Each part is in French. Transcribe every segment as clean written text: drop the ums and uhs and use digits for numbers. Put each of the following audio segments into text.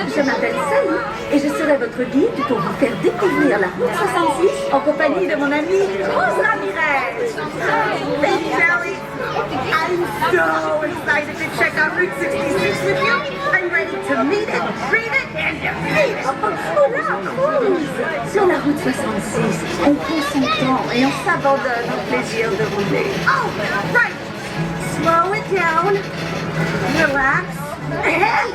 Je m'appelle Sally et je serai votre guide pour vous faire découvrir la route 66 en compagnie de mon ami Rose Ramirez. Thank you, Sally. I'm so excited to check out Route 66 with you. I'm ready to meet it, read it, and defeat it. Oh là, Rose! Sur la route 66, on prend son temps et on s'abandonne au plaisir de rouler. Oh, right! Slow it down. Relax. Hey!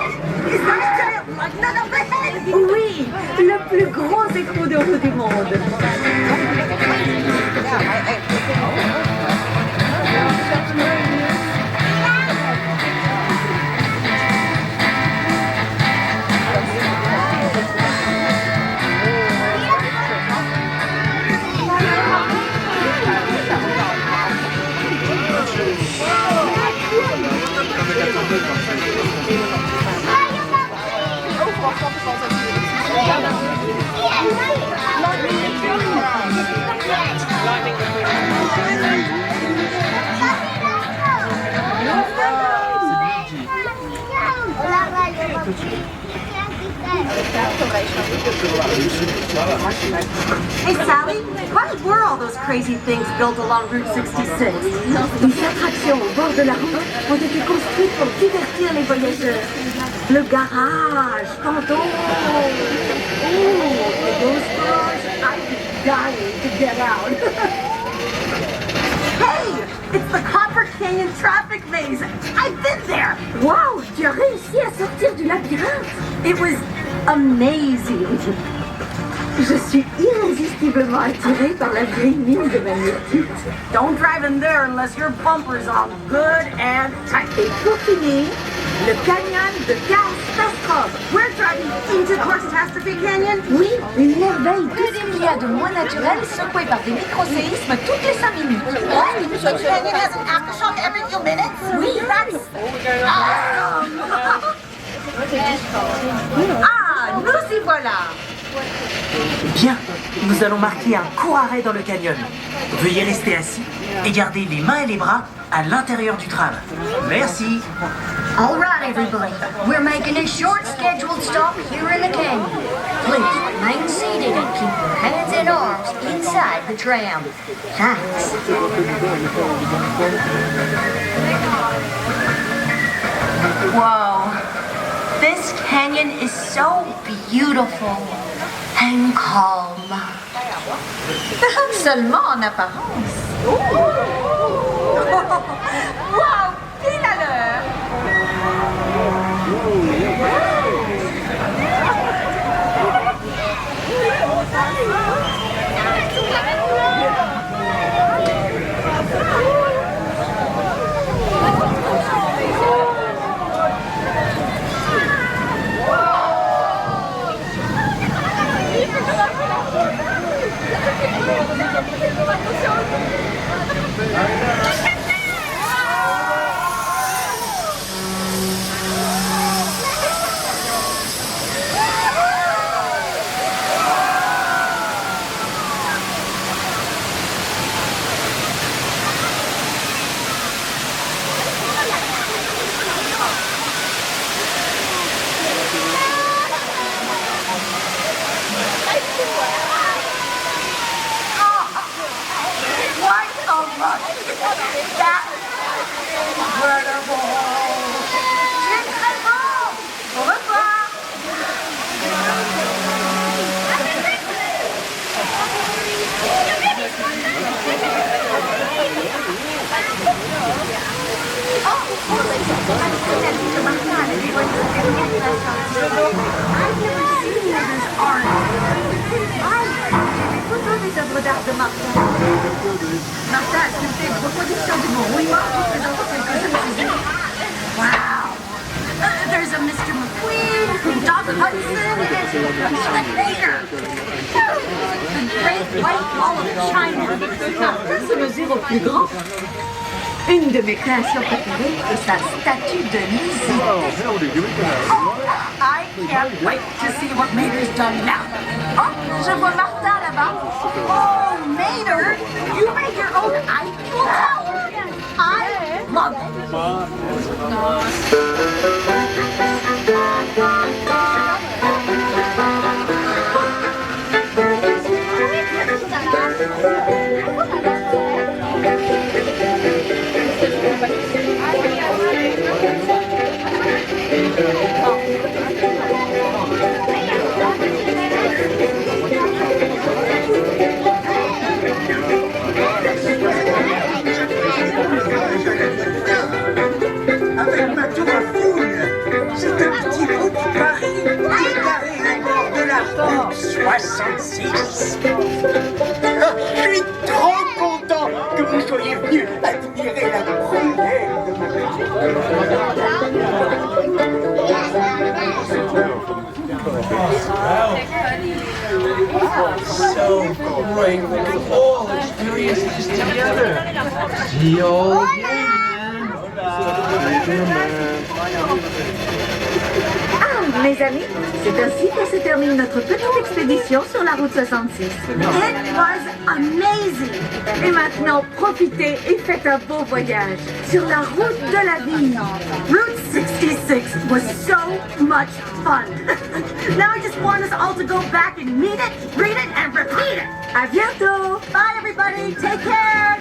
Is there a giant lug nut up ahead? Oui, le plus gros écrou de roue du monde. Hey Sally, what were all those crazy things built along Route 66? Les attractions au bord de la route ont été construites pour divertir les voyageurs. Le garage, tantôt. Oh, those cars, I'd be dying to get out. Hey, it's the Copper Canyon traffic maze. I've been there. Wow, tu as réussi à sortir du labyrinthe. It was amazing. Je suis irrésistiblement attirée par la vieille mine de magnétite. Don't drive in there unless your bumper's on good and tight. Et pour finir, le canyon de Carstastrophic. We're driving into Carstastrophic Canyon. Oui, une merveille. Que des milliards de moins naturels secoués par des micro-séismes toutes les 5 minutes. What? The canyon has an aftershock every few minutes? Oui, That's awesome. Ah, nous y voilà. Bien, nous allons marquer un court arrêt dans le canyon. Veuillez rester assis et garder les mains et les bras à l'intérieur du tram. Merci. All right, everybody. We're making a short scheduled stop here in the canyon. Please remain seated and keep your hands and arms inside the tram. Thanks. Whoa. This canyon is so beautiful and calm. Seulement en apparence. Wow, pile à l'heure. Wow! There's a Mr. McQueen, Doc Hudson, and the Mayor! The Great White Wall of China! Martin se mesure au plus grand. Une de mes créations préférées est sa statue de Lizzie. I can't wait to see what Mater's done now. Oh, je vois Martha là-bas. Oh, Mater, you made your own Eiffel Tower. I love it. 66. Je suis trop content que vous soyez venus admirer la première de ma petite. So great. We can all experience this together. See you all again, man. Ah, mes amis, c'est ainsi que se termine notre petite expédition sur la route 66. It was amazing! Et maintenant, profitez et faites un beau voyage sur la route de la vie. Route 66 was so much fun. Now I just want us all to go back and meet it, read it, and repeat it. À bientôt! Bye everybody! Take care!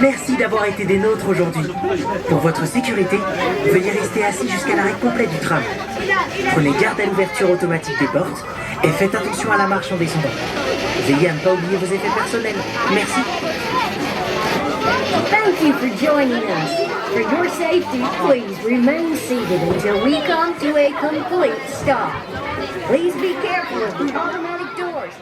Merci d'avoir été des nôtres aujourd'hui. Pour votre sécurité, veuillez rester assis jusqu'à l'arrêt complet du tram. Prenez garde à l'ouverture automatique des portes et faites attention à la marche en descendant. Veillez à ne pas oublier vos effets personnels. Merci. Thank you for joining us. For your safety, please remain seated until we come to a complete stop. Please be careful of the automatic doors.